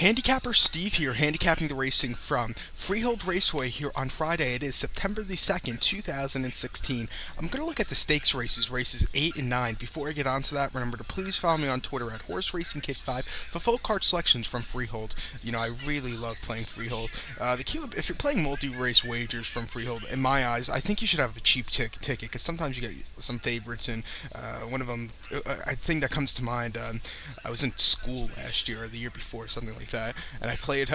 Handicapper Steve here, handicapping the racing from Freehold Raceway here on Friday. It is September the 2nd, 2016. I'm going to look at the stakes races 8 and 9. Before I get on to that, remember to please follow me on Twitter at Horse Racing Kid 5 for full card selections from Freehold. You know, I really love playing Freehold. The key, if you're playing multi-race wagers from Freehold, in my eyes, I think you should have a cheap ticket because sometimes you get some favorites, and one of them, I think that comes to mind, I was in school last year or the year before, something like that, and I played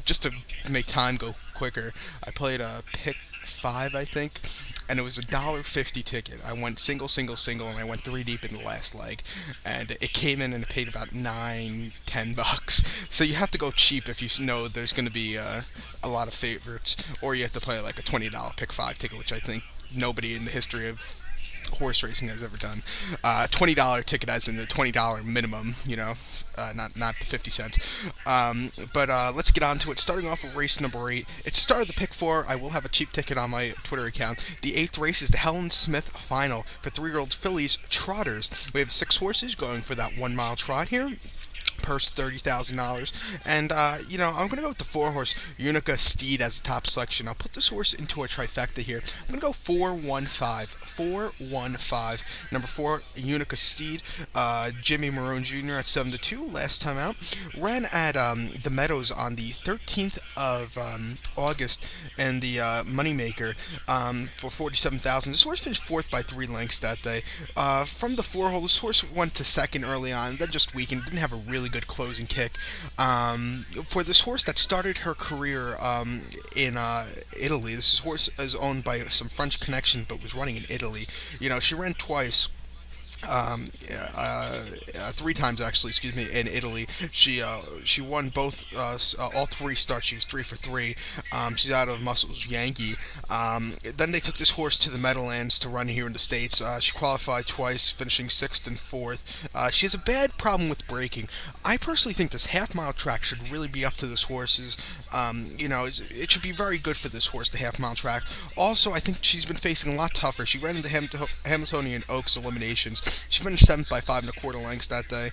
just to make time go quicker. I played a pick five, I think, and it was $1.50 ticket. I went single, single, single, and I went three deep in the last leg, and it came in and it paid about $9-10. So you have to go cheap if you know there's going to be a lot of favorites, or you have to play like a $20 pick five ticket, which I think nobody in the history of horse racing has ever done. $20 ticket as in the $20 minimum, not the 50 cents. But let's get on to it. Starting off with race number 8. It's the start of the pick 4. I will have a cheap ticket on my Twitter account. The 8th race is the Helen Smith Final for 3-year-old fillies trotters. We have 6 horses going for that 1 mile trot here. Purse $30,000, and I'm gonna go with the 4-horse Unica Steed as a top selection. I'll put this horse into a trifecta here. I'm gonna go 4-1-5, number 4 Unica Steed. Jimmy Marone Jr. at 7-2 last time out. Ran at the Meadows on the 13th of August, and the Moneymaker for $47,000. This horse finished 4th by 3 lengths that day. From the 4-hole, this horse went to 2nd early on, then just weakened. Didn't have a really good closing kick. For this horse that started her career in Italy, this horse is owned by some French connection, but was running in Italy. She ran twice. 3 times actually, excuse me, in Italy. She won both, all 3 starts. She was 3 for 3. She's out of Muscles Yankee. Then they took this horse to the Meadowlands to run here in the States. She qualified twice, finishing 6th and 4th. She has a bad problem with braking. I personally think this half-mile track should really be up to this horse's. It should be very good for this horse, the half-mile track. Also, I think she's been facing a lot tougher. She ran into Hamiltonian Oaks eliminations. She finished 7th by 5 1/4 lengths that day.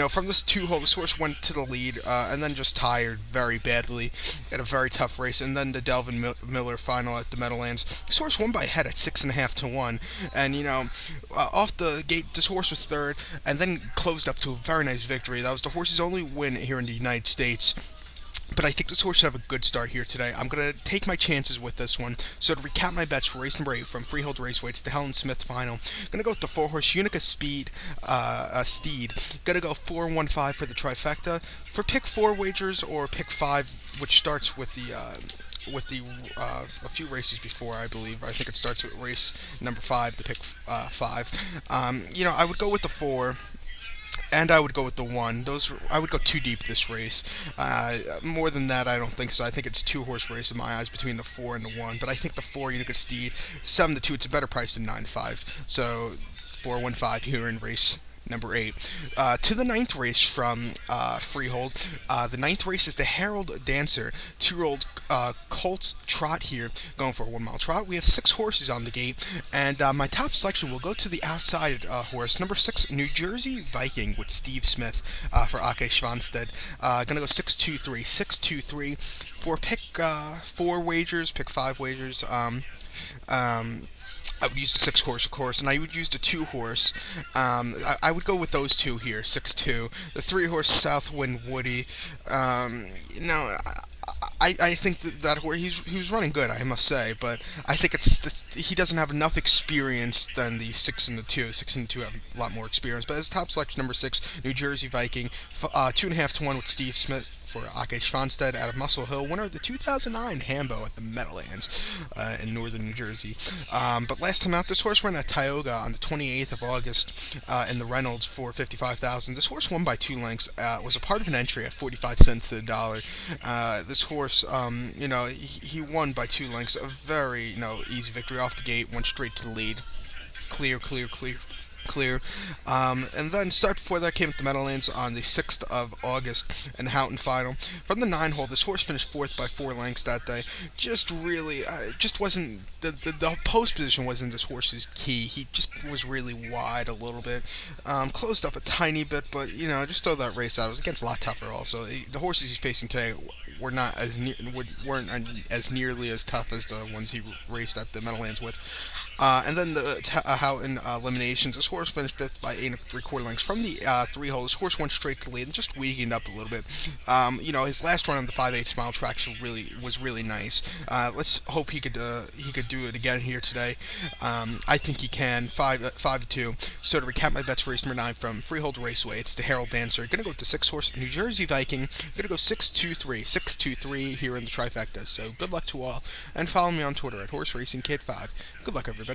From this 2-hole, this horse went to the lead and then just tired very badly at a very tough race. And then the Delvin Miller final at the Meadowlands. This horse won by a head at 6.5 to 1. And, off the gate, this horse was 3rd and then closed up to a very nice victory. That was the horse's only win here in the United States. But I think this horse should have a good start here today. I'm going to take my chances with this one. So to recap my bets for race number 8 from Freehold Raceway, it's the Helen Smith Final. I'm going to go with the 4-horse Unica Steed. Going to go 4-1-5 for the trifecta. For pick 4 wagers or pick 5, which starts with a few races before, I believe. I think it starts with race number 5, the pick 5. I would go with the 4. And I would go with the 1. I would go too deep this race. More than that, I don't think so. I think it's a 2-horse race in my eyes between the 4 and the 1. But I think the 4 Unica Steed, 7-2. It's a better price than 9-5. So 4-1-5 here in race number 8. To the 9th race from Freehold. The 9th race is the Herald Dancer, 2-year-old Colts trot here, going for a 1 mile trot. We have 6 horses on the gate, and my top selection will go to the outside horse, number 6, New Jersey Viking with Steve Smith for Ake Schwanstead. Gonna go 6-2-3, 6-2-3 for pick 4 wagers, pick 5 wagers. I would use the 6-horse, of course, and I would use the 2-horse. I would go with those 2 here, 6-2. The 3-horse Southwind Woody. I think that horse, he was running good, I must say, but I think he doesn't have enough experience than the 6 and the 2. 6 and the 2 have a lot more experience. But as top selection, number 6, New Jersey Viking, 2.5 to 1 with Steve Smith for Ake Schwanstead out of Muscle Hill, winner of the 2009 Hambo at the Meadowlands in northern New Jersey. But last time out, this horse ran at Tioga on the 28th of August in the Reynolds for $55,000. This horse won by 2 lengths, was a part of an entry at 45 cents to the dollar. This horse, he won by 2 lengths, a very, easy victory off the gate, went straight to the lead. Clear clear. And then start before that came at the Meadowlands on the 6th of August in the Houghton Final. From the 9 hole, this horse finished 4th by 4 lengths that day. Just really, just wasn't, the post position wasn't this horse's key. He just was really wide a little bit. Closed up a tiny bit, but, just throw that race out. It was against a lot tougher also. The horses he's facing today were not as weren't as nearly as tough as the ones he raced at the Meadowlands with. And then Houghton eliminations. This horse finished fifth by 8 3/4 lengths from the 3 hole. This horse went straight to the lead and just weakened up a little bit. His last run on the 5/8 mile track was really nice. Let's hope he could do it again here today. I think he can. 5-2. So to recap my bets for race number 9 from Freehold Raceway, it's the Herald Dancer. Gonna go with the 6 horse New Jersey Viking. Gonna go 6-2-3 here in the trifecta. So good luck to all, and follow me on Twitter at Horse Racing Kid 5. Good luck, everybody.